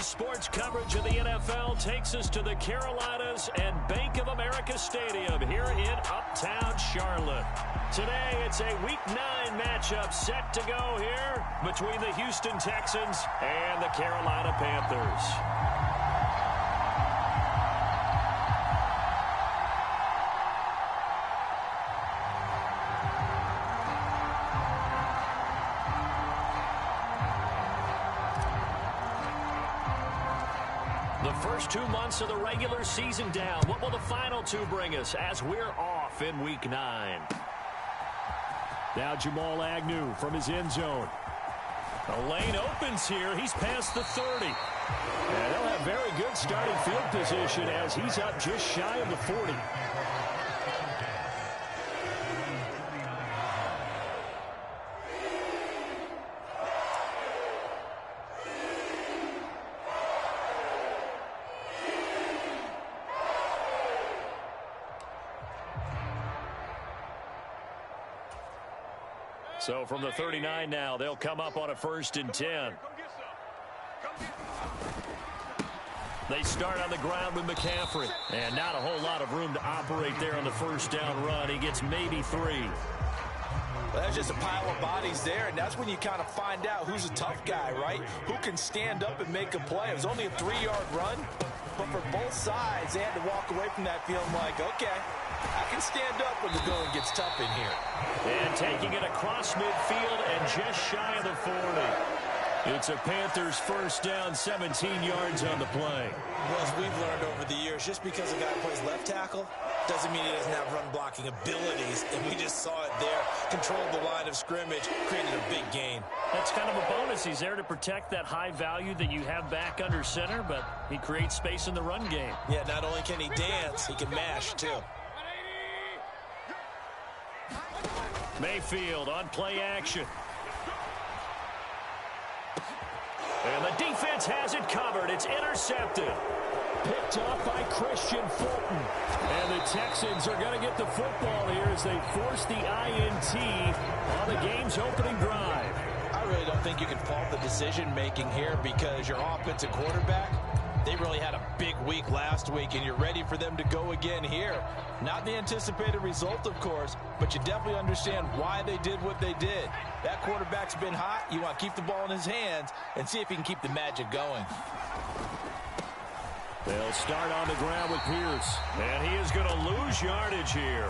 sports coverage of the NFL takes us to the Carolinas and Bank of America Stadium here in Uptown Charlotte. Today, it's a Week 9 matchup set to go here between the Houston Texans and the Carolina Panthers. The first 2 months of the regular season down. What will the final 2 bring us as we're off in Week 9? Now Jamal Agnew from his end zone. The lane opens here. He's past the 30. And they'll have very good starting field position as he's up just shy of the 40. So from the 39 now, they'll come up on a 1st and 10. They start on the ground with McCaffrey. And not a whole lot of room to operate there on the 1st down run. He gets maybe 3. Well, there's just a pile of bodies there, and that's when you kind of find out who's a tough guy, right? Who can stand up and make a play. It was only a 3-yard run, but for both sides, they had to walk away from that feeling like, okay, I can stand up when the going gets tough in here. And taking it across midfield and just shy of the 40. It's a Panthers 1st down, 17 yards on the play. Well, as we've learned over the years, just because a guy plays left tackle doesn't mean he doesn't have run-blocking abilities, and we just saw it there. Controlled the line of scrimmage, created a big gain. That's kind of a bonus. He's there to protect that high value that you have back under center, but he creates space in the run game. Yeah, not only can he dance, he can mash, too. Mayfield on play action. And the defense has it covered. It's intercepted. Picked up by Christian Fulton. And the Texans are going to get the football here as they force the INT on the game's opening drive. I really don't think you can fault the decision-making here because your offensive quarterback, they really had a big week last week, and you're ready for them to go again here. Not the anticipated result, of course, but you definitely understand why they did what they did. That quarterback's been hot. You want to keep the ball in his hands and see if he can keep the magic going. They'll start on the ground with Pierce, and he is going to lose yardage here.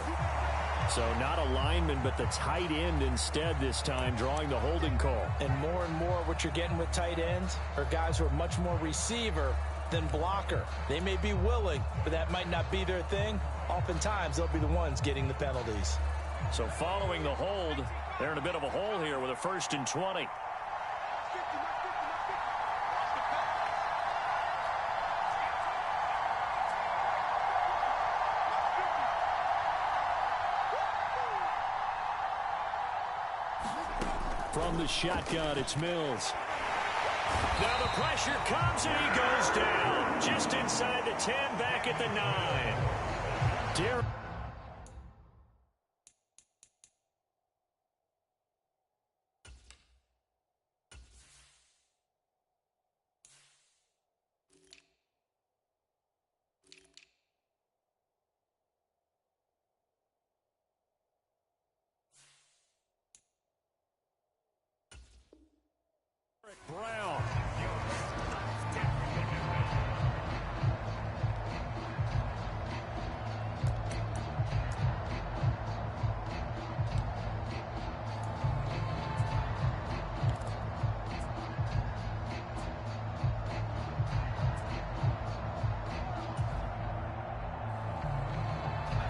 So not a lineman, but the tight end instead this time, drawing the holding call. And more what you're getting with tight ends are guys who are much more receiver than blocker. They may be willing, but that might not be their thing. Oftentimes, they'll be the ones getting the penalties. So following the hold, they're in a bit of a hole here with a 1st and 20. From the shotgun, it's Mills. Now the pressure comes and he goes down. Just inside the 10, back at the 9. Brown.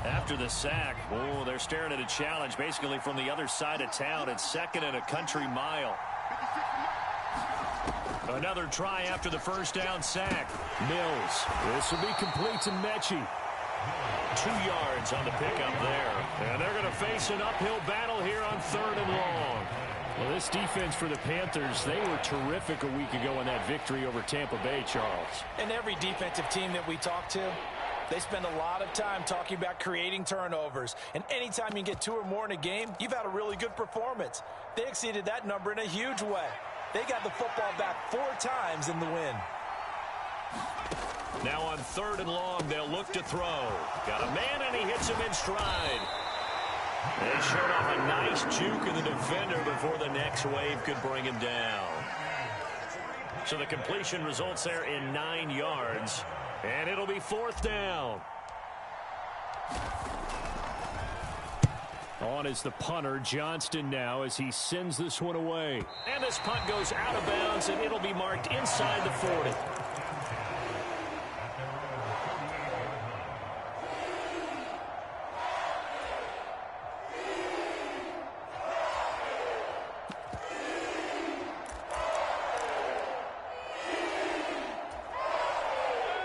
After the sack, oh, they're staring at a challenge basically from the other side of town. It's 2nd and a country mile. Another try after the 1st down sack. Mills. This will be complete to Mechie. 2 yards on the pickup there. And they're going to face an uphill battle here on 3rd and long. Well, this defense for the Panthers, they were terrific a week ago in that victory over Tampa Bay, Charles. And every defensive team that we talk to, they spend a lot of time talking about creating turnovers. And anytime you get 2 or more in a game, you've had a really good performance. They exceeded that number in a huge way. They got the football back 4 times in the win. Now on 3rd and long, they'll look to throw. Got a man, and he hits him in stride. They showed off a nice juke in the defender before the next wave could bring him down. So the completion results there in 9 yards, and it'll be 4th down. On is the punter, Johnston, now as he sends this one away. And this punt goes out of bounds, and it'll be marked inside the 40.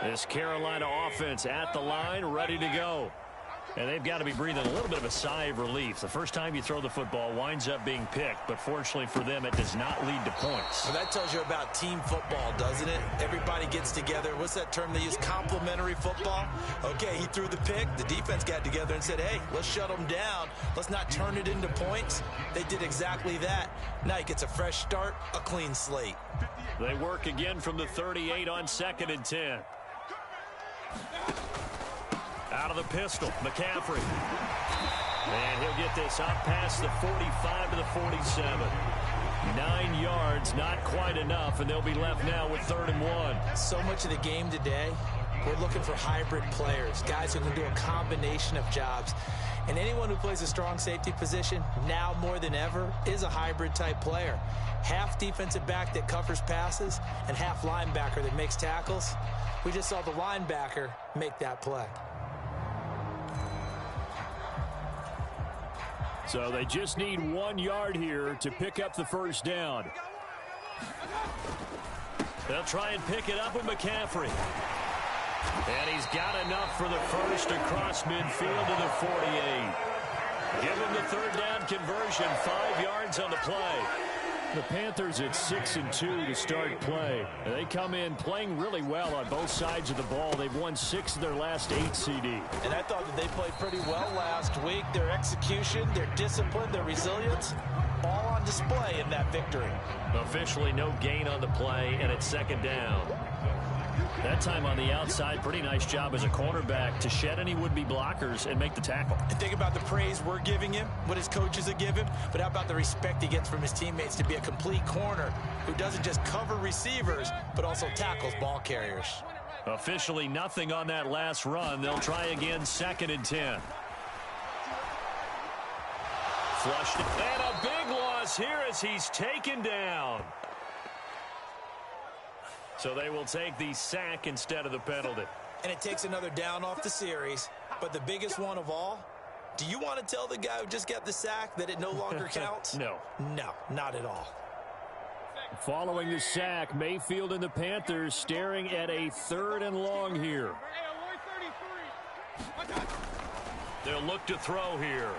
This Carolina offense at the line, ready to go. And they've got to be breathing a little bit of a sigh of relief. The first time you throw the football winds up being picked, but fortunately for them, it does not lead to points. Well, that tells you about team football, doesn't it? Everybody gets together. What's that term they use? Complementary football? Okay, he threw the pick. The defense got together and said, hey, let's shut them down. Let's not turn it into points. They did exactly that. Now he gets a fresh start, a clean slate. They work again from the 38 on 2nd and 10. Out of the pistol, McCaffrey. And he'll get this up past the 45 to the 47. 9 yards, not quite enough, and they'll be left now with 3rd and 1. So much of the game today, we're looking for hybrid players, guys who can do a combination of jobs. And anyone who plays a strong safety position, now more than ever, is a hybrid-type player. Half defensive back that covers passes and half linebacker that makes tackles. We just saw the linebacker make that play. So they just need 1 yard here to pick up the 1st down. They'll try and pick it up with McCaffrey. And he's got enough for the first across midfield to the 48. Give him the 3rd down conversion, 5 yards on the play. The Panthers at 6-2 to start play. And they come in playing really well on both sides of the ball. They've won 6 of their last 8 CD. And I thought that they played pretty well last week. Their execution, their discipline, their resilience, all on display in that victory. Officially no gain on the play, and it's 2nd down. That time on the outside, pretty nice job as a cornerback to shed any would-be blockers and make the tackle. And think about the praise we're giving him, what his coaches are giving, but how about the respect he gets from his teammates to be a complete corner who doesn't just cover receivers, but also tackles ball carriers. Officially nothing on that last run. They'll try again, 2nd and 10. Flushed it, and a big loss here as he's taken down. So they will take the sack instead of the penalty. And it takes another down off the series. But the biggest one of all, do you want to tell the guy who just got the sack that it no longer counts? No. No, not at all. Following the sack, Mayfield and the Panthers staring at a 3rd and long here. They'll look to throw here.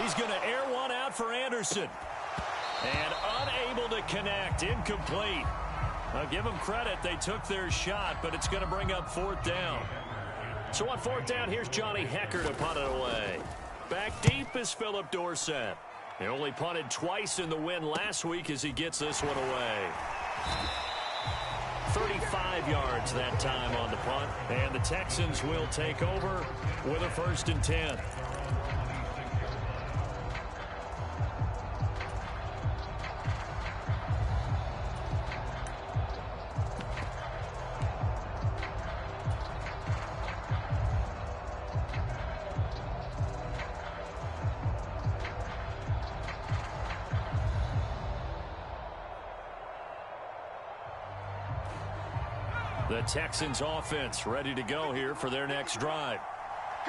He's going to air one out for Anderson. And unable to connect, incomplete. I'll give them credit, they took their shot, but it's going to bring up 4th down. So on 4th down, here's Johnny Hecker to punt it away. Back deep is Philip Dorsett. He only punted twice in the win last week as he gets this one away. 35 yards that time on the punt, and the Texans will take over with a 1st and 10. The Texans offense ready to go here for their next drive.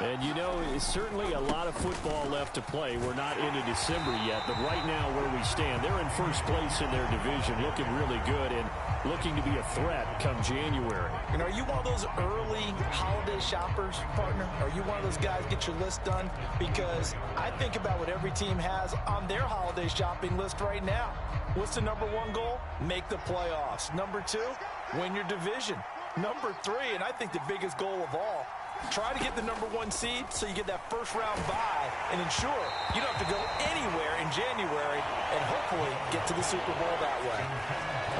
And, you know, it's certainly a lot of football left to play. We're not into December yet, but right now where we stand, they're in first place in their division, looking really good and looking to be a threat come January. And are you one of those early holiday shoppers, partner? Are you one of those guys get your list done? Because I think about what every team has on their holiday shopping list right now. What's the #1 goal? Make the playoffs. #2, win your division. #3, and I think the biggest goal of all, Try to get the #1 seed so you get that first-round bye and ensure you don't have to go anywhere in January and hopefully get to the Super Bowl that way.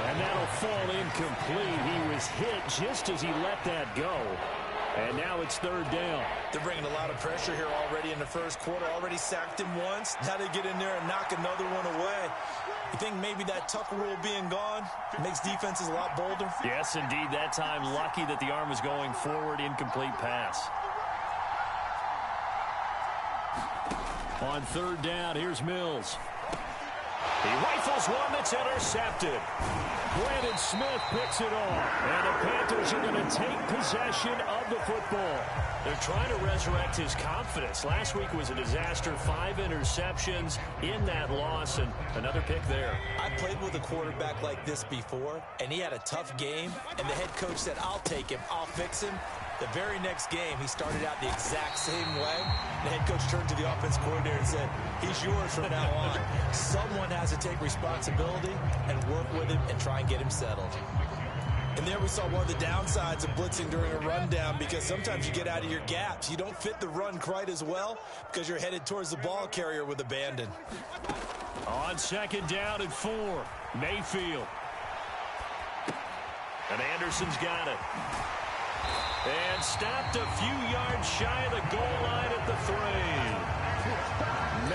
And that'll fall incomplete. He was hit just as he let that go. And now it's 3rd down. They're bringing a lot of pressure here already in the first quarter. Already sacked him once. Now they get in there and knock another one away. You think maybe that Tucker rule being gone makes defenses a lot bolder? Yes, indeed. That time, lucky that the arm was going forward. Incomplete pass. On 3rd down, here's Mills. He rifles one that's intercepted. Brandon Smith picks it off. And the Panthers are going to take possession of the football. They're trying to resurrect his confidence. Last week was a disaster. 5 interceptions in that loss, and another pick there. I played with a quarterback like this before, and he had a tough game, and the head coach said, I'll take him, I'll fix him. The very next game, he started out the exact same way. The head coach turned to the offense coordinator and said, he's yours from now on. Someone has to take responsibility and work with him and try and get him settled. And there we saw one of the downsides of blitzing during a rundown, because sometimes you get out of your gaps. You don't fit the run quite as well because you're headed towards the ball carrier with abandon. On 2nd down and 4, Mayfield. And Anderson's got it. And stopped a few yards shy of the goal line at the 3.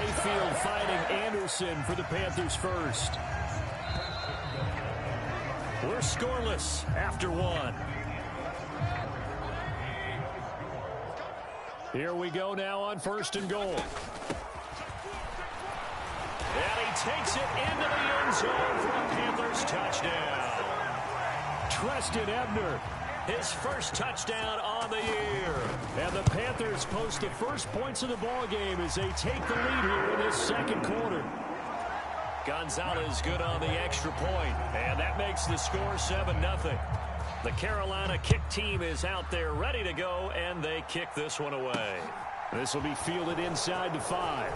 Mayfield finding Anderson for the Panthers first. We're scoreless after 1. Here we go now on 1st and goal. And he takes it into the end zone for a Panthers touchdown. Treston Ebner, his first touchdown on the year. And the Panthers post the first points of the ball game as they take the lead here in this 2nd quarter. Gonzalez good on the extra point, and that makes the score 7-0. The Carolina kick team is out there ready to go, and they kick this one away. This will be fielded inside the 5.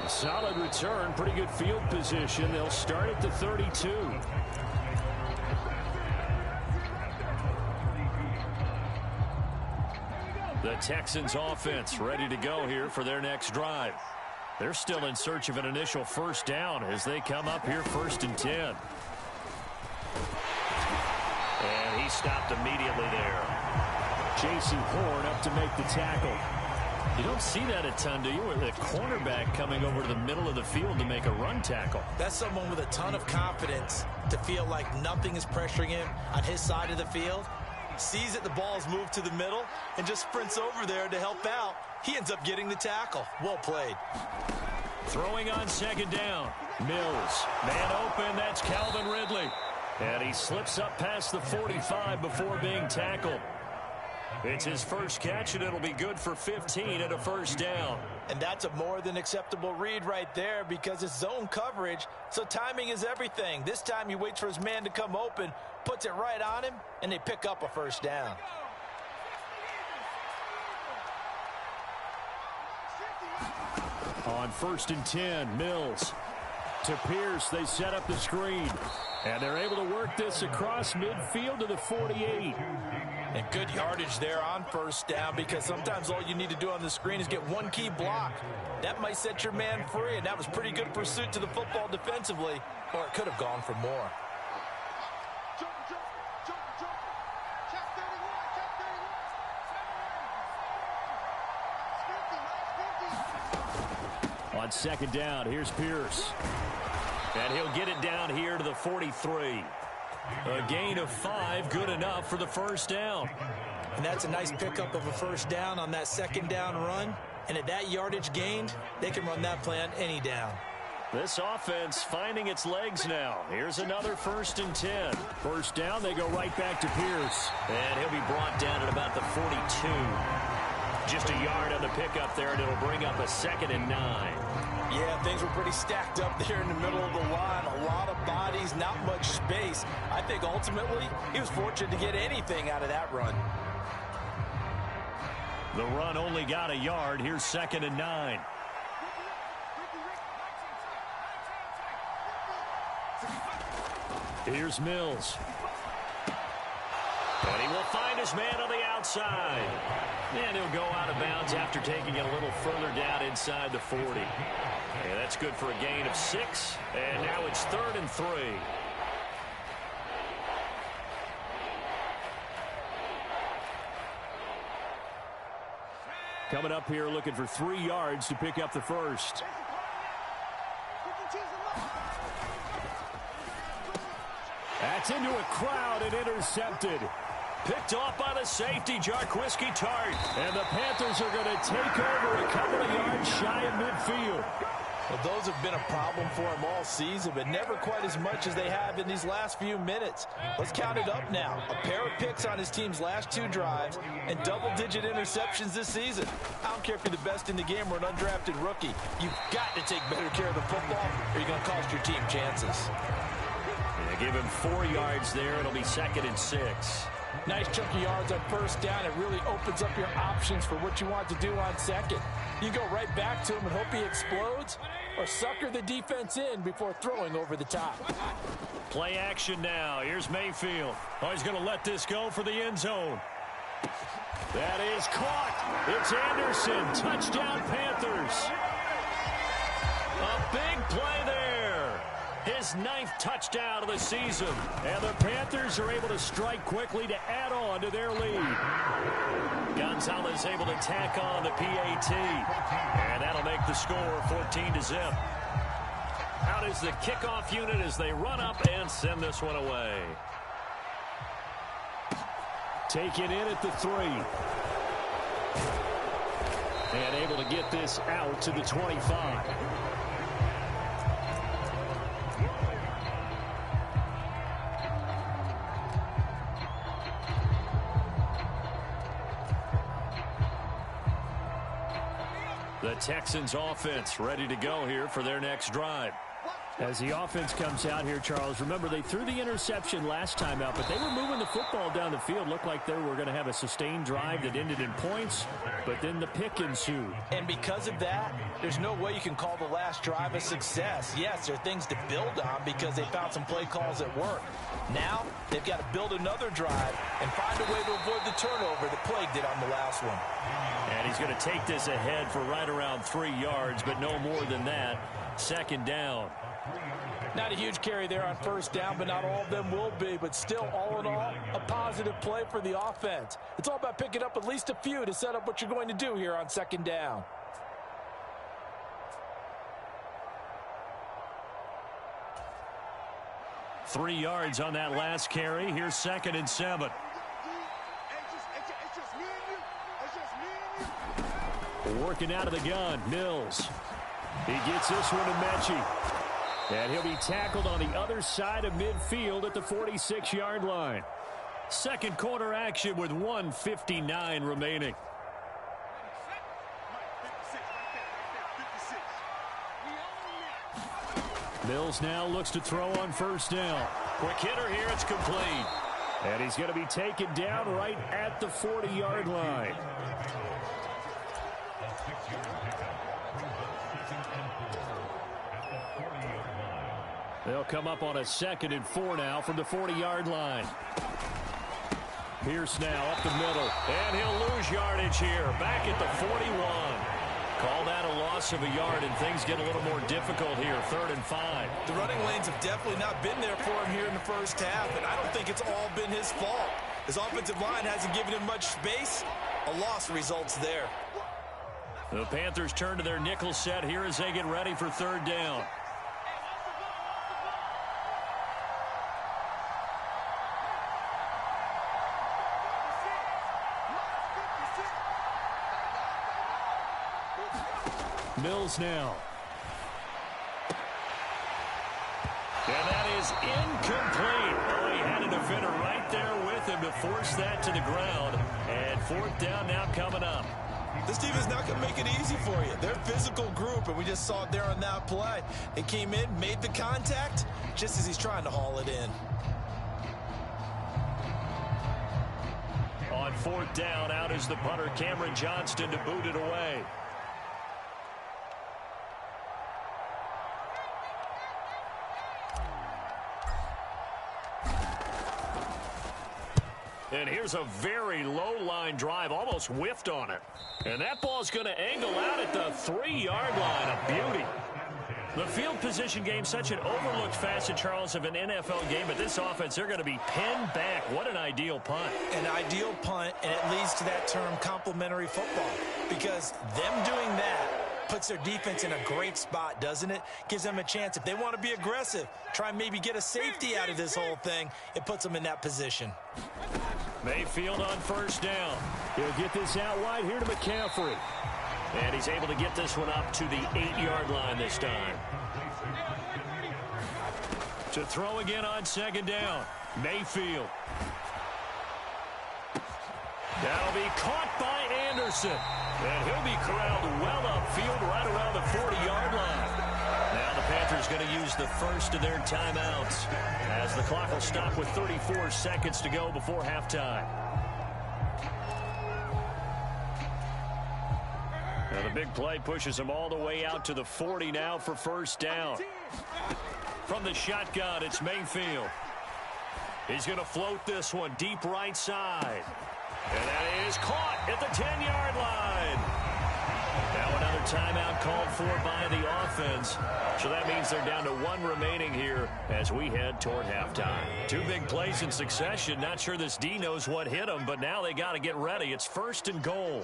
Solid return, pretty good field position. They'll start at the 32. The Texans offense ready to go here for their next drive. They're still in search of an initial first down as they come up here 1st and 10. And he stopped immediately there. J.C. Horn up to make the tackle. You don't see that a ton, do you? With a cornerback coming over to the middle of the field to make a run tackle. That's someone with a ton of confidence to feel like nothing is pressuring him on his side of the field. Sees that the ball is moved to the middle and just sprints over there to help out. He ends up getting the tackle. Well played. Throwing on 2nd down. Mills. Man open. That's Calvin Ridley. And he slips up past the 45 before being tackled. It's his first catch, and it'll be good for 15 and a first down. And that's a more than acceptable read right there because it's zone coverage, so timing is everything. This time he waits for his man to come open, puts it right on him, and they pick up a first down. On 1st and 10, Mills to Pierce. They set up the screen, and they're able to work this across midfield to the 48. And good yardage there on first down because sometimes all you need to do on the screen is get one key block. That might set your man free, and that was pretty good pursuit to the football defensively, or it could have gone for more. On 2nd down, here's Pierce. And he'll get it down here to the 43. A gain of 5, good enough for the first down. And that's a nice pickup of a first down on that 2nd down run. And at that yardage gained, they can run that play on any down. This offense finding its legs now. Here's another 1st and 10. First down, they go right back to Pierce. And he'll be brought down at about the 42. Just a yard on the pickup there, and it'll bring up a 2nd and 9. Yeah, things were pretty stacked up there in the middle of the line. A lot of bodies, not much space. I think ultimately he was fortunate to get anything out of that run. The run only got a yard. Here's 2nd and 9. Here's Mills. And he will find his man on the outside. outside. And he'll go out of bounds after taking it a little further down inside the 40. And that's good for a gain of 6. And now it's 3rd and 3. Coming up here looking for 3 yards to pick up the first. That's into a crowd and intercepted. Picked off by the safety, Jarquiski Tart. And the Panthers are going to take over a couple of yards shy of midfield. Well, those have been a problem for them all season, but never quite as much as they have in these last few minutes. Let's count it up now. A pair of picks on his team's last 2 drives and double-digit interceptions this season. I don't care if you're the best in the game or an undrafted rookie. You've got to take better care of the football or you're going to cost your team chances. Yeah, give him 4 yards there. It'll be 2nd and 6. Nice chunk of yards on first down. It really opens up your options for what you want to do on second. You go right back to him and hope he explodes, or sucker the defense in before throwing over the top. Play action now. Here's Mayfield. Oh, he's going to let this go for the end zone. That is caught. It's Anderson. Touchdown, Panthers. A big play there. His 9th touchdown of the season. And the Panthers are able to strike quickly to add on to their lead. Gonzalez able to tack on the PAT. And that'll make the score 14-0. Out is the kickoff unit as they run up and send this one away. Take it in at the 3. And able to get this out to the 25. The Texans offense ready to go here for their next drive. As the offense comes out here, Charles, remember they threw the interception last time out, but they were moving the football down the field. Looked like they were going to have a sustained drive that ended in points, but then the pick ensued. And because of that, there's no way you can call the last drive a success. Yes, there are things to build on because they found some play calls that work. Now, they've got to build another drive and find a way to avoid the turnover that plagued it on the last one. And he's going to take this ahead for right around 3 yards, but no more than that. 2nd down. Not a huge carry there on first down, but not all of them will be. But still, all in all, a positive play for the offense. It's all about picking up at least a few to set up what you're going to do here on 2nd down. Three yards on that last carry. Here's 2nd and 7. Working out of the gun, Mills. He gets this one to Mechie. And he'll be tackled on the other side of midfield at the 46-yard line. Second quarter action with 1:59 remaining. Mills now looks to throw on first down. Quick hitter here, it's complete. And he's going to be taken down right at the 40-yard line. They'll come up on a 2nd and 4 now from the 40-yard line. Pierce now up the middle, and he'll lose yardage here. Back at the 41. Call that a loss of a yard, and things get a little more difficult here. 3rd and 5. The running lanes have definitely not been there for him here in the first half, and I don't think it's all been his fault. His offensive line hasn't given him much space. A loss results there. The Panthers turn to their nickel set here as they get ready for 3rd down. Mills now. And that is incomplete. Oh, he had a defender right there with him to force that to the ground. And 4th down now coming up. This team is not going to make it easy for you. They're a physical group, and we just saw it there on that play. It came in, made the contact, just as he's trying to haul it in. On 4th down, out is the punter, Cameron Johnston, to boot it away. And here's a very low-line drive, almost whiffed on it. And that ball's going to angle out at the 3-yard line. A beauty. The field position game, such an overlooked facet, Charles, of an NFL game. But this offense, they're going to be pinned back. What an ideal punt. An ideal punt, and it leads to that term complementary football. Because them doing that puts their defense in a great spot, doesn't it? Gives them a chance. If they want to be aggressive, try and maybe get a safety out of this whole thing, it puts them in that position. Mayfield on first down. He'll get this out wide here to McCaffrey. And he's able to get this one up to the 8-yard line this time. To throw again on second down. Mayfield. That'll be caught by Anderson. And he'll be corralled well upfield right around the 40-yard line. Now the Panthers going to use the first of their timeouts as the clock will stop with 34 seconds to go before halftime. Now the big play pushes him all the way out to the 40 now for first down. From the shotgun, it's Mayfield. He's going to float this one deep right side. And that is caught at the 10-yard line. Now another timeout called for by the offense. So that means they're down to 1 remaining here as we head toward halftime. 2 big plays in succession. Not sure this D knows what hit them, but now they got to get ready. It's first and goal.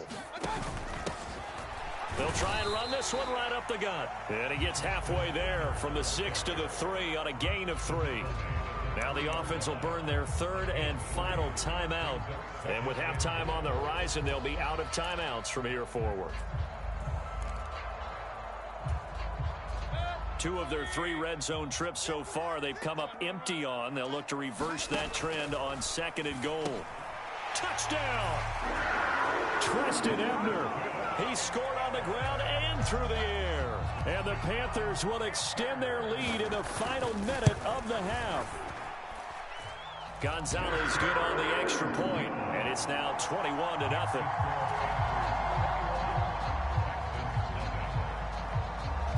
They'll try and run this one right up the gut. And he gets halfway there from the 6 to the 3 on a gain of 3. Now the offense will burn their 3rd and final timeout. And with halftime on the horizon, they'll be out of timeouts from here forward. 2 of their 3 red zone trips so far, they've come up empty on. They'll look to reverse that trend on 2nd and goal. Touchdown! Tristan Ebner. He scored on the ground and through the air. And the Panthers will extend their lead in the final minute of the half. Gonzalez good on the extra point, and it's now 21-0.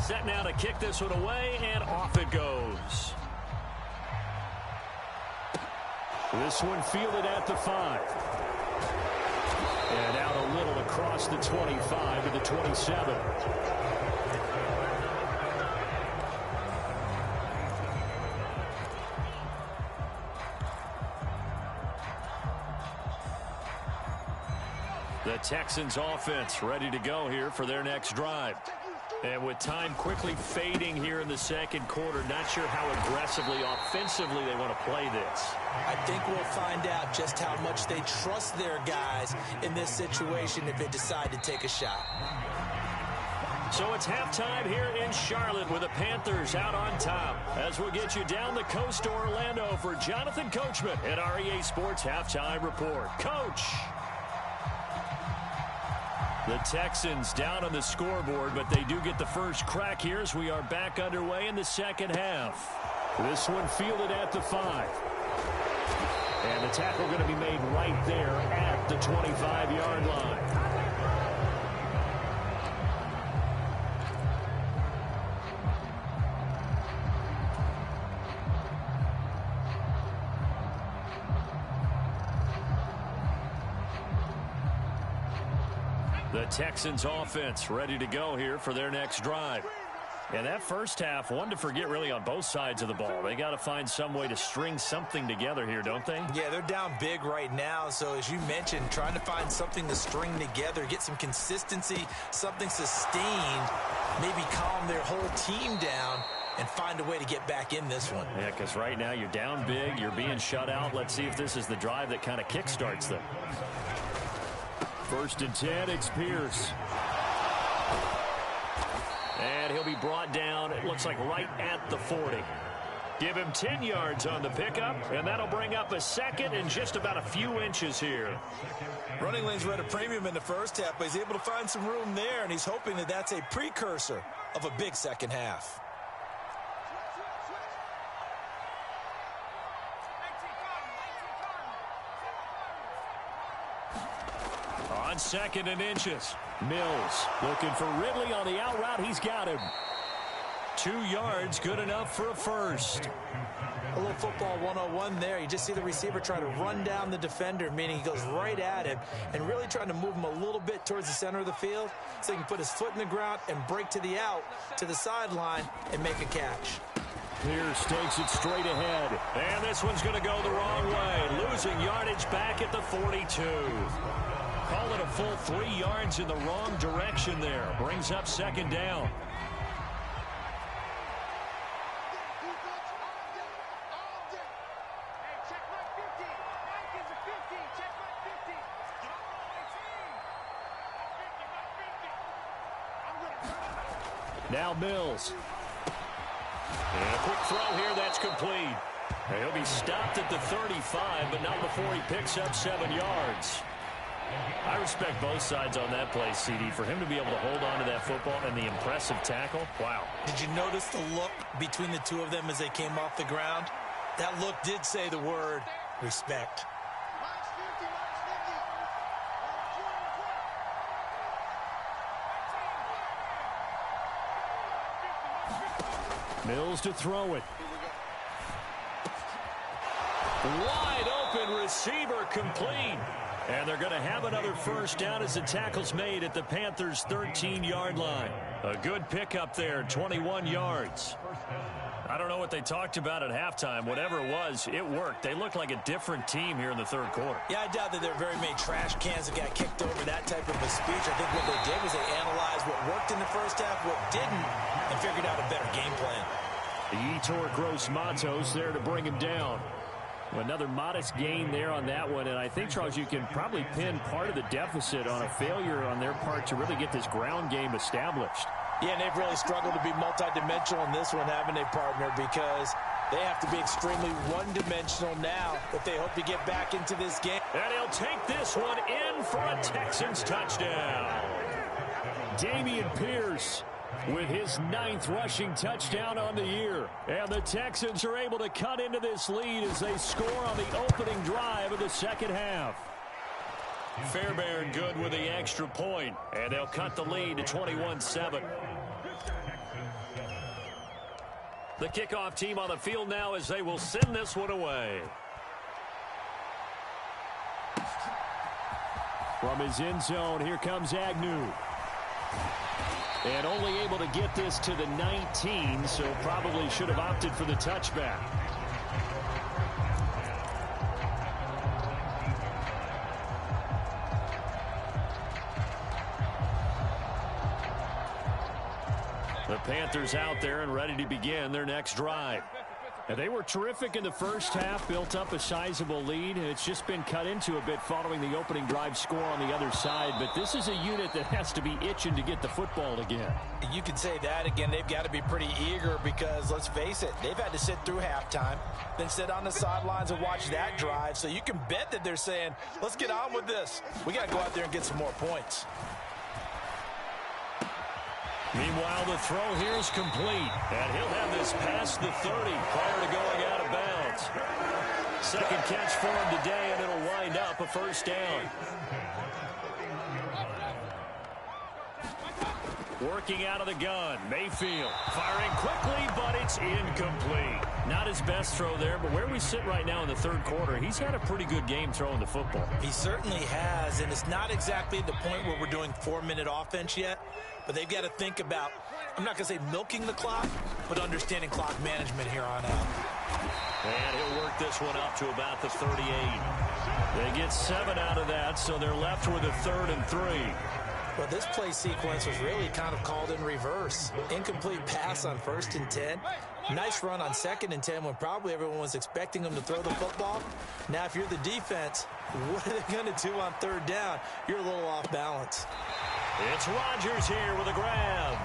Set now to kick this one away, and off it goes. This one fielded at the 5. And out a little across the 25 to the 27. The Texans offense ready to go here for their next drive. And with time quickly fading here in the second quarter, not sure how aggressively, offensively they want to play this. I think we'll find out just how much they trust their guys in this situation if they decide to take a shot. So it's halftime here in Charlotte with the Panthers out on top. As we'll get you down the coast to Orlando for Jonathan Coachman at our EA Sports Halftime Report. Coach! The Texans down on the scoreboard, but they do get the first crack here as we are back underway in the second half. This one fielded at the 5. And the tackle going to be made right there at the 25-yard line. The Texans offense ready to go here for their next drive. And that first half, one to forget really on both sides of the ball. They got to find some way to string something together here, don't they? Yeah, they're down big right now. So as you mentioned, trying to find something to string together, get some consistency, something sustained, maybe calm their whole team down and find a way to get back in this one. Yeah, because right now you're down big, you're being shut out. Let's see if this is the drive that kind of kickstarts them. 1st and 10, it's Pierce. And he'll be brought down, it looks like right at the 40. Give him 10 yards on the pickup, and that'll bring up a second and just about a few inches here. Running lanes were at a premium in the first half, but he's able to find some room there, and he's hoping that that's a precursor of a big second half. On 2nd and inches, Mills looking for Ridley on the out route. He's got him. 2 yards, good enough for a first. A little football 101 there. You just see the receiver try to run down the defender, meaning he goes right at him and really trying to move him a little bit towards the center of the field so he can put his foot in the ground and break to the out, to the sideline, and make a catch. Pierce takes it straight ahead. And this one's going to go the wrong way. Losing yardage back at the 42. Call it a full 3 yards in the wrong direction there. Brings up second down. Now Mills. And a quick throw here, that's complete. And he'll be stopped at the 35, but not before he picks up 7 yards. I respect both sides on that play, CD. For him to be able to hold on to that football and the impressive tackle, wow. Did you notice the look between the two of them as they came off the ground? That look did say the word respect. Mills to throw it. Wide open receiver, complete. And they're going to have another first down as the tackle's made at the Panthers' 13-yard line. A good pickup there, 21 yards. I don't know what they talked about at halftime. Whatever it was, it worked. They looked like a different team here in the third quarter. Yeah, I doubt that there are very many trash cans that got kicked over that type of a speech. I think what they did was they analyzed what worked in the first half, what didn't, and figured out a better game plan. The Yetur Gross Matos there to bring him down. Another modest gain there on that one, and I think, Charles, you can probably pin part of the deficit on a failure on their part to really get this ground game established. Yeah, and they've really struggled to be multidimensional in this one, haven't they, partner, because they have to be extremely one-dimensional now if they hope to get back into this game. And he'll take this one in for a Texans touchdown. Dameon Pierce with his 9th rushing touchdown on the year. And the Texans are able to cut into this lead as they score on the opening drive of the second half. Fairbairn good with the extra point, and they'll cut the lead to 21-7. The kickoff team on the field now as they will send this one away. From his end zone, here comes Agnew. And only able to get this to the 19, so probably should have opted for the touchback. The Panthers out there and ready to begin their next drive. And they were terrific in the first half, built up a sizable lead, and it's just been cut into a bit following the opening drive score on the other side. But this is a unit that has to be itching to get the football again. You can say that again. They've got to be pretty eager because, let's face it, they've had to sit through halftime, then sit on the sidelines and watch that drive. So you can bet that they're saying, let's get on with this. We got to go out there and get some more points. Meanwhile, the throw here is complete. And he'll have this past the 30 prior to going out of bounds. Second catch for him today, and it'll wind up a first down. Working out of the gun, Mayfield firing quickly, but it's incomplete. Not his best throw there, but where we sit right now in the third quarter, he's had a pretty good game throwing the football. He certainly has, and it's not exactly the point where we're doing 4-minute offense yet, but they've got to think about, I'm not going to say milking the clock, but understanding clock management here on out. And he'll work this one up to about the 38. They get 7 out of that, so they're left with a 3rd and 3. Well, this play sequence was really kind of called in reverse. Incomplete pass on 1st and 10. Nice run on 2nd and 10 when probably everyone was expecting them to throw the football. Now, if you're the defense, what are they going to do on 3rd down? You're a little off balance. It's Rodgers here with a grab.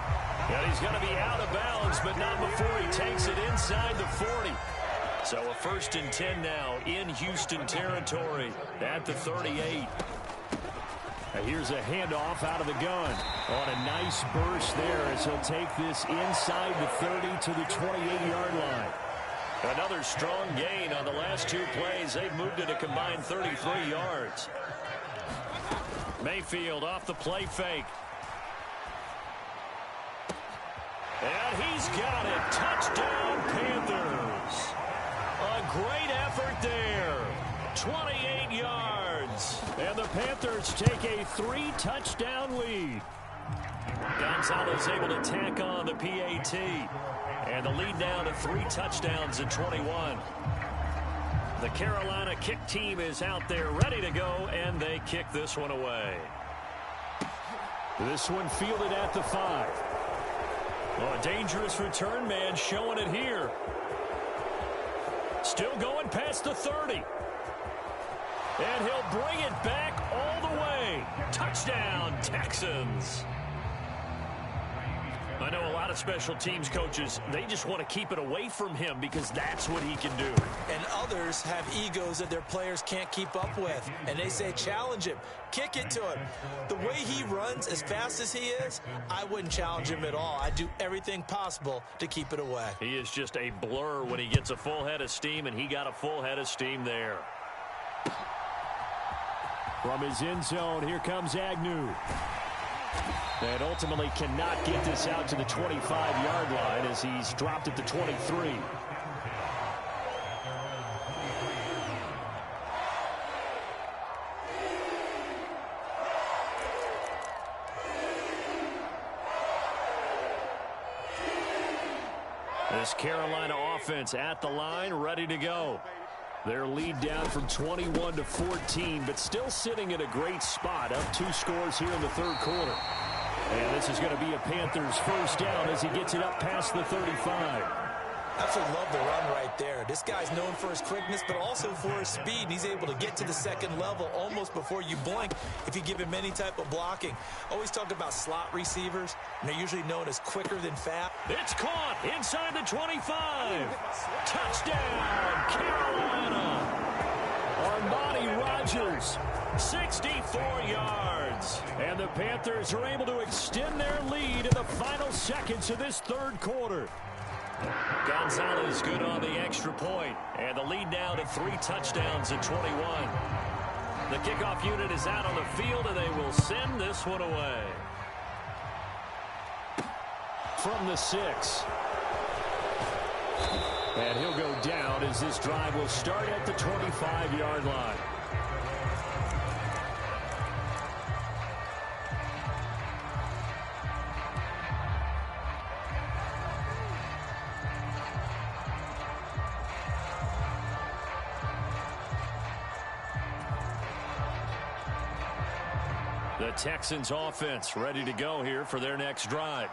And he's going to be out of bounds, but not before he takes it inside the 40. So a 1st and 10 now in Houston territory at the 38. Here's a handoff out of the gun on a nice burst there as he'll take this inside the 30 to the 28-yard line. Another strong gain on the last 2 plays. They've moved it a combined 33 yards. Mayfield off the play fake. And he's got it. Touchdown, Panthers. great effort there. 28 yards. And the Panthers take a 3-touchdown lead. Gonzalez able to tack on the PAT. And the lead down to 3 touchdowns at 21. The Carolina kick team is out there ready to go, and they kick this one away. This one fielded at the 5. Oh, a dangerous return man showing it here. Still going past the 30. And he'll bring it back all the way. Touchdown, Texans. I know a lot of special teams coaches, they just want to keep it away from him because that's what he can do. And others have egos that their players can't keep up with. And they say, challenge him. Kick it to him. The way he runs as fast as he is, I wouldn't challenge him at all. I'd do everything possible to keep it away. He is just a blur when he gets a full head of steam, and he got a full head of steam there. From his end zone, here comes Agnew. And ultimately cannot get this out to the 25-yard line as he's dropped at the 23. This Carolina offense at the line, ready to go. Their lead down from 21 to 14, but still sitting in a great spot, up 2 scores here in the third quarter. And this is going to be a Panthers first down as he gets it up past the 35. Absolutely love the run right there. This guy's known for his quickness, but also for his speed. He's able to get to the second level almost before you blink if you give him any type of blocking. Always talk about slot receivers, and they're usually known as quicker than fast. It's caught inside the 25. Touchdown, Carolina. Armani Rogers, 64 yards. And the Panthers are able to extend their lead in the final seconds of this third quarter. Gonzalez good on the extra point, and the lead now to 3 touchdowns at 21. The kickoff unit is out on the field, and they will send this one away. From the 6. And he'll go down as this drive will start at the 25-yard line. The Texans offense ready to go here for their next drive.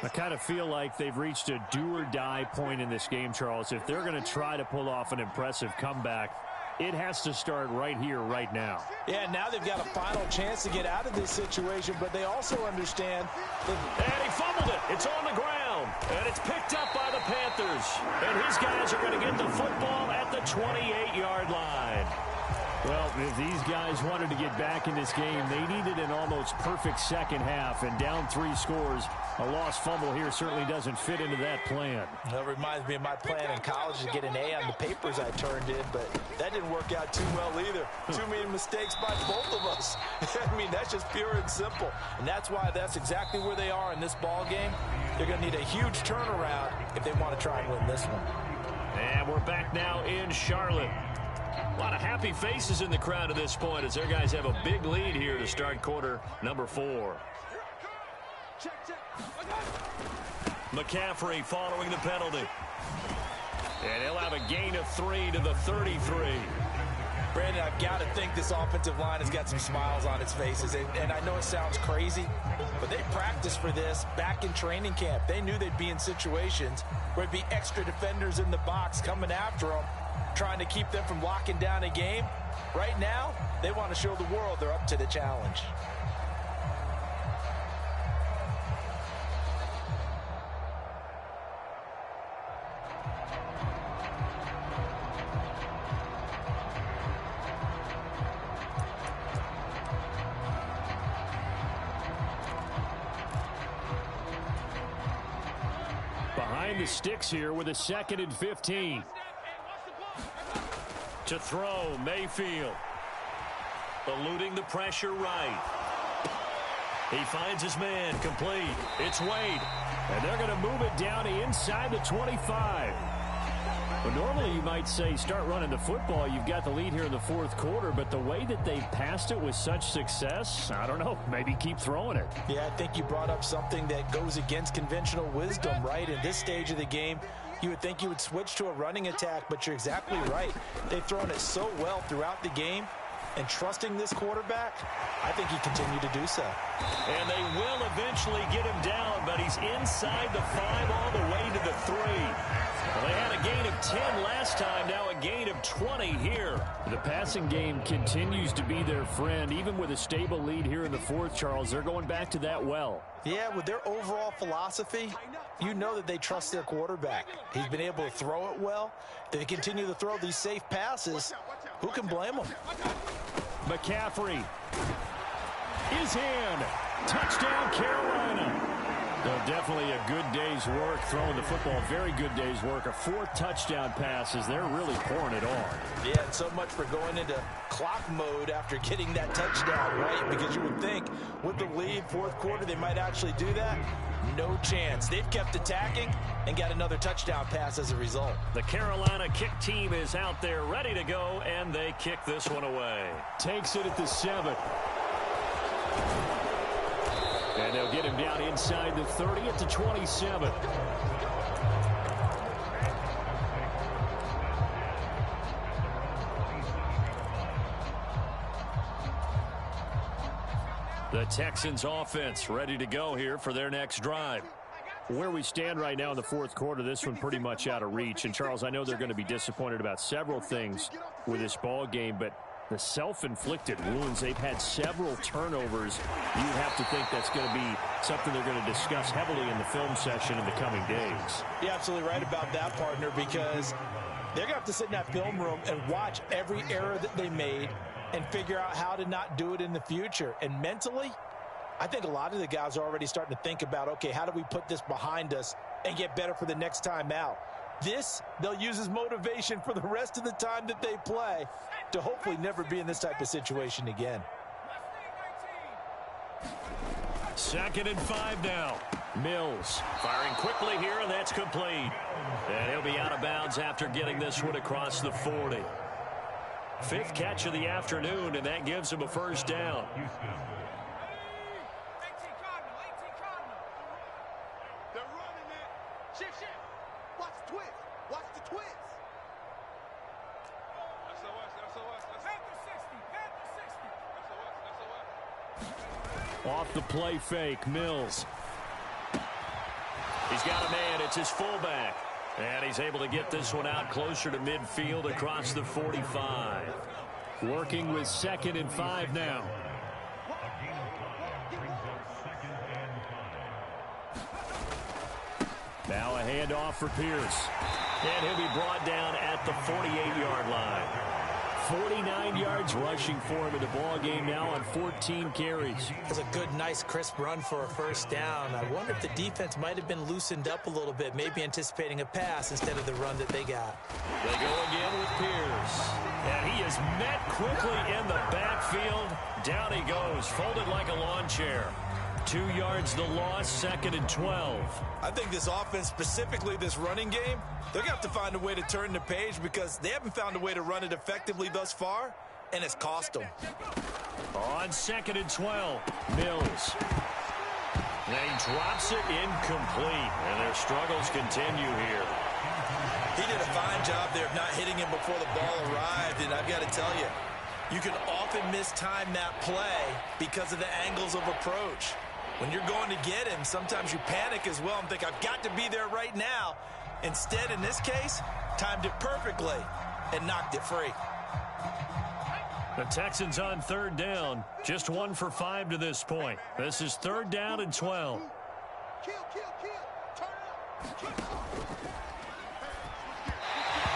I kind of feel like they've reached a do-or-die point in this game, Charles. If they're going to try to pull off an impressive comeback, it has to start right here, right now. Yeah, now they've got a final chance to get out of this situation, but they also understand that... And he fumbled it. It's on the ground. And it's picked up by the Panthers. And his guys are going to get the football at the 28-yard line. Well, if these guys wanted to get back in this game, they needed an almost perfect second half, and down 3 scores. A lost fumble here certainly doesn't fit into that plan. That reminds me of my plan in college to get an A on the papers I turned in, but that didn't work out too well either. Too many mistakes by both of us. I mean, that's just pure and simple. And that's why that's exactly where they are in this ball game. They're going to need a huge turnaround if they want to try and win this one. And we're back now in Charlotte. A lot of happy faces in the crowd at this point as their guys have a big lead here to start quarter number 4. McCaffrey following the penalty. And he'll have a gain of 3 to the 33. Brandon, I've got to think this offensive line has got some smiles on its faces. And I know it sounds crazy, but they practiced for this back in training camp. They knew they'd be in situations where there'd be extra defenders in the box coming after them, trying to keep them from locking down a game. Right now, they want to show the world they're up to the challenge. Behind the sticks here with a 2nd and 15. To throw, Mayfield. Eluding the pressure right. He finds his man, complete. It's Wade. And they're going to move it down to inside the 25. Well, normally you might say start running the football. You've got the lead here in the fourth quarter, but the way that they passed it with such success, I don't know, maybe keep throwing it. Yeah, I think you brought up something that goes against conventional wisdom, right? In this stage of the game, you would think you would switch to a running attack, but you're exactly right. They've thrown it so well throughout the game, and trusting this quarterback, I think he continued to do so. And they will eventually get him down, but he's inside the 5 all the way to the 3. Well, they had a gain of 10 last time, now a gain of 20 here. The passing game continues to be their friend. Even with a stable lead here in the fourth, Charles, they're going back to that well. Yeah, with their overall philosophy, you know that they trust their quarterback. He's been able to throw it well. They continue to throw these safe passes. Who can blame them? McCaffrey is in. Touchdown, Carolina. Well, definitely a good day's work throwing the football. Very good day's work. A 4th touchdown passes. They're really pouring it on. Yeah, and so much for going into clock mode after getting that touchdown, right? Because you would think with the lead, fourth quarter, they might actually do that. No chance. They've kept attacking and got another touchdown pass as a result. The Carolina kick team is out there ready to go, and they kick this one away. Takes it at the 7. And they'll get him down inside the 30 at the 27. The Texans offense ready to go here for their next drive. Where we stand right now in the fourth quarter, this one pretty much out of reach. And, Charles, I know they're going to be disappointed about several things with this ball game, but the self-inflicted wounds, they've had several turnovers. You'd have to think that's going to be something they're going to discuss heavily in the film session in the coming days. You're absolutely right about that, partner, because they're going to have to sit in that film room and watch every error that they made and figure out how to not do it in the future. And mentally, I think a lot of the guys are already starting to think about, okay, how do we put this behind us and get better for the next time out? This, they'll use as motivation for the rest of the time that they play to hopefully never be in this type of situation again. 2nd and 5 now. Mills firing quickly here, and that's complete. And he'll be out of bounds after getting this one across the 40. 5th catch of the afternoon, and that gives him a first down. Off the play fake, Mills. He's got a man. It's his fullback. And he's able to get this one out closer to midfield across the 45. Working with 2nd and 5 now. Now a handoff for Pierce. And he'll be brought down at the 48-yard line. 49 yards rushing for him in the ball game now on 14 carries. It's a good, nice, crisp run for a first down. I wonder if the defense might have been loosened up a little bit, maybe anticipating a pass instead of the run that they got. They go again with Pierce. And he is met quickly in the backfield. Down he goes, folded like a lawn chair. 2 yards the loss, 2nd and 12. I think this offense, specifically this running game, they're going to have to find a way to turn the page because they haven't found a way to run it effectively thus far, and it's cost them. On 2nd and 12, Mills. And he drops it incomplete, and their struggles continue here. He did a fine job there of not hitting him before the ball arrived, and I've got to tell you, you can often mistime that play because of the angles of approach. When you're going to get him, sometimes you panic as well and think, I've got to be there right now. Instead, in this case, timed it perfectly and knocked it free. The Texans on 3rd down. Just 1 for 5 to this point. This is 3rd down and 12.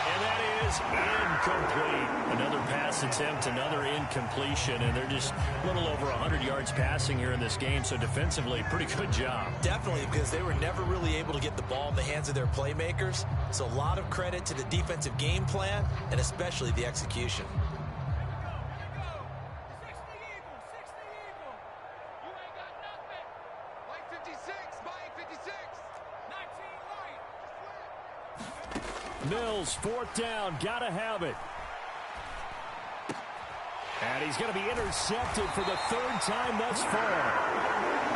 And that is incomplete. Another pass attempt, another incompletion, and they're just a little over 100 yards passing here in this game, so defensively, pretty good job. Definitely, because they were never really able to get the ball in the hands of their playmakers, so a lot of credit to the defensive game plan and especially the execution. Mills, fourth down, gotta have it. And he's going to be intercepted for the third time thus far.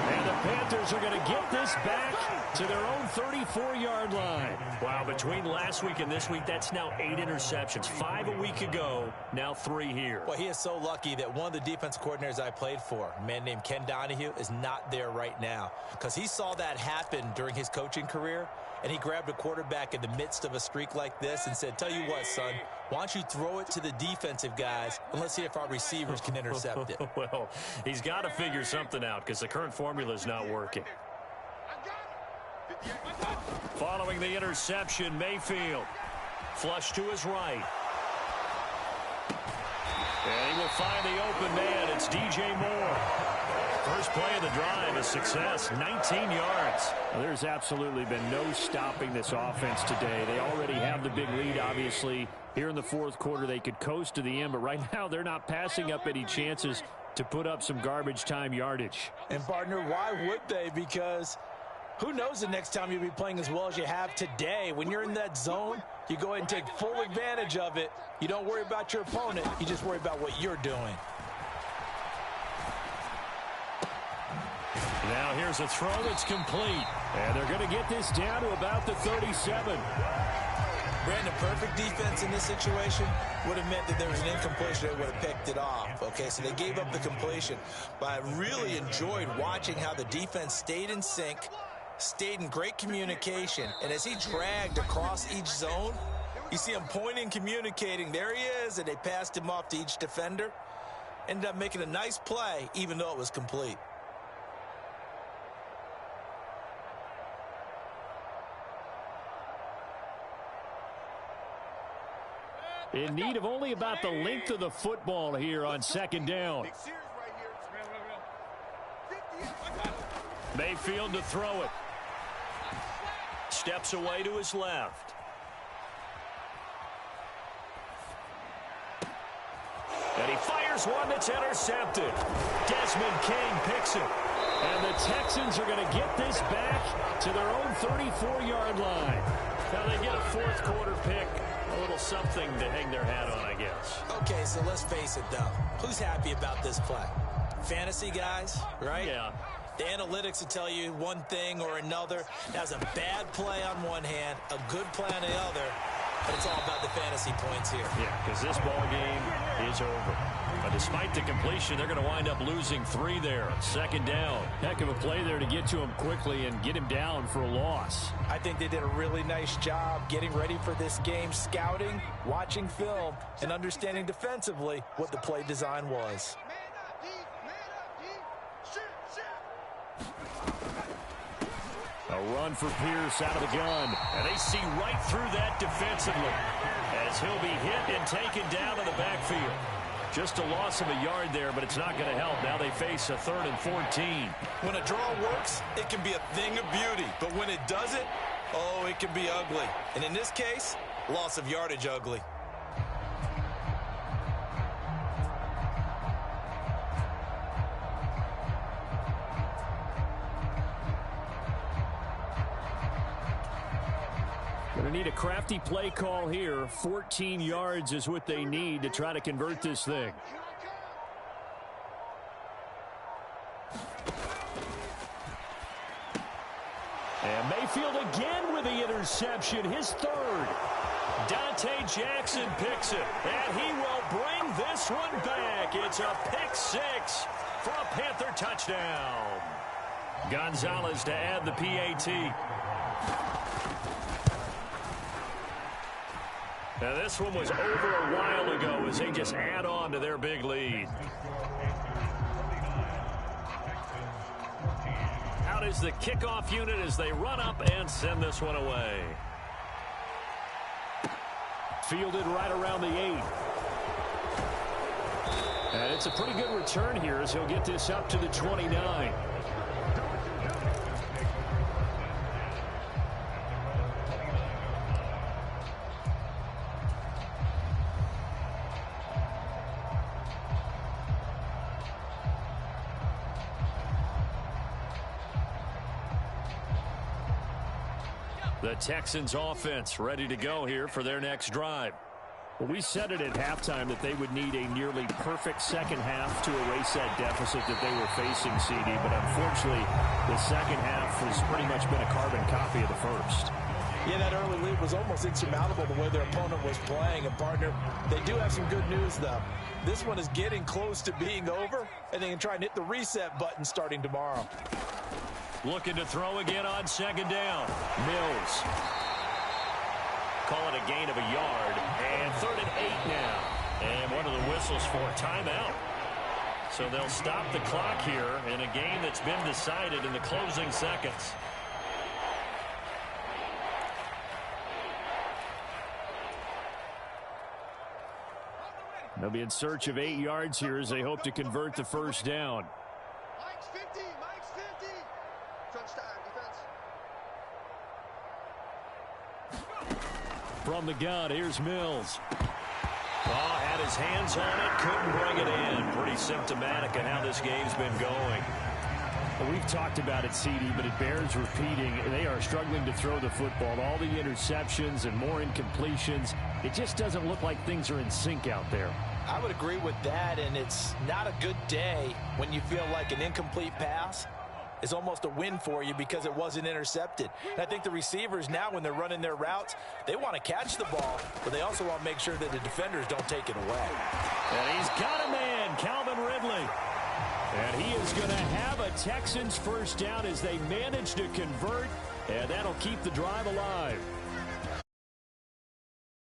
And the Panthers are going to get this back to their own 34-yard line. Wow, between last week and this week, that's now 8 interceptions. 5 a week ago, now 3 here. Well, he is so lucky that one of the defense coordinators I played for, a man named Ken Donahue, is not there right now. Because he saw that happen during his coaching career, and he grabbed a quarterback in the midst of a streak like this and said, tell you what, son, why don't you throw it to the defensive guys, and let's see if our receivers can intercept it. Well, he's got to figure something out because the current formula is not working. Following the interception, Mayfield. Flush to his right. And he will find the open man. It's DJ Moore. First play of the drive, a success, 19 yards. Well, there's absolutely been no stopping this offense today. They already have the big lead, obviously. Here in the fourth quarter, they could coast to the end, but right now they're not passing up any chances to put up some garbage time yardage. And, partner, why would they? Because who knows the next time you'll be playing as well as you have today. When you're in that zone, you go ahead and take full advantage of it. You don't worry about your opponent. You just worry about what you're doing. Now here's a throw that's complete. And they're going to get this down to about the 37. Brandon, perfect defense in this situation would have meant that there was an incompletion. They would have picked it off. Okay, so they gave up the completion. But I really enjoyed watching how the defense stayed in sync, stayed in great communication. And as he dragged across each zone, you see him pointing, communicating. There he is, and they passed him off to each defender. Ended up making a nice play, even though it was complete. In need of only about the length of the football here on second down. Mayfield to throw it. Steps away to his left. And he fires one that's intercepted. Desmond King picks it. And the Texans are going to get this back to their own 34-yard line. Now they get a fourth quarter pick. A little something to hang their hat on, I guess. Okay, so let's face it, though. Who's happy about this play? Fantasy guys, right? Yeah. The analytics will tell you one thing or another. That was a bad play on one hand, a good play on the other, but it's all about the fantasy points here. Yeah, because this ball game is over. But despite the completion, they're going to wind up losing 3 there. Second down. Heck of a play there to get to him quickly and get him down for a loss. I think they did a really nice job getting ready for this game, scouting, watching film, and understanding defensively what the play design was. A run for Pierce out of the gun. And they see right through that defensively as he'll be hit and taken down in the backfield. Just a loss of a yard there, but it's not going to help. Now they face a 3rd and 14. When a draw works, it can be a thing of beauty. But when it doesn't, oh, it can be ugly. And in this case, loss of yardage ugly. Going to need a crafty play call here. 14 yards is what they need to try to convert this thing. And Mayfield again with the interception, his 3rd. Dante Jackson picks it, and he will bring this one back. It's a pick 6 for a Panther touchdown. Gonzalez to add the PAT. Now this one was over a while ago as they just add on to their big lead. Out is the kickoff unit as they run up and send this one away. Fielded right around the 8. And it's a pretty good return here as he'll get this up to the 29. The Texans offense ready to go here for their next drive. Well, we said it at halftime that they would need a nearly perfect second half to erase that deficit that they were facing, CD. But unfortunately, the second half has pretty much been a carbon copy of the first. Yeah, that early lead was almost insurmountable the way their opponent was playing. And, partner, they do have some good news, though. This one is getting close to being over, and they can try and hit the reset button starting tomorrow. Looking to throw again on second down. Mills. Call it a gain of a yard. And 3rd and 8 now. And what are the whistles for? Timeout. So they'll stop the clock here in a game that's been decided in the closing seconds. They'll be in search of 8 yards here as they hope to convert the first down. Mike's 50. Mike's 50. Crunch time, defense. From the gun, here's Mills. Oh, had his hands on it, couldn't bring it in. Pretty symptomatic of how this game's been going. Well, we've talked about it, CD, but it bears repeating. They are struggling to throw the football. All the interceptions and more incompletions. It just doesn't look like things are in sync out there. I would agree with that, and it's not a good day when you feel like an incomplete pass is almost a win for you because it wasn't intercepted. And I think the receivers now, when they're running their routes, they want to catch the ball, but they also want to make sure that the defenders don't take it away. And he's got a man, Calvin Ridley. And he is going to have a Texans first down as they manage to convert, and that'll keep the drive alive.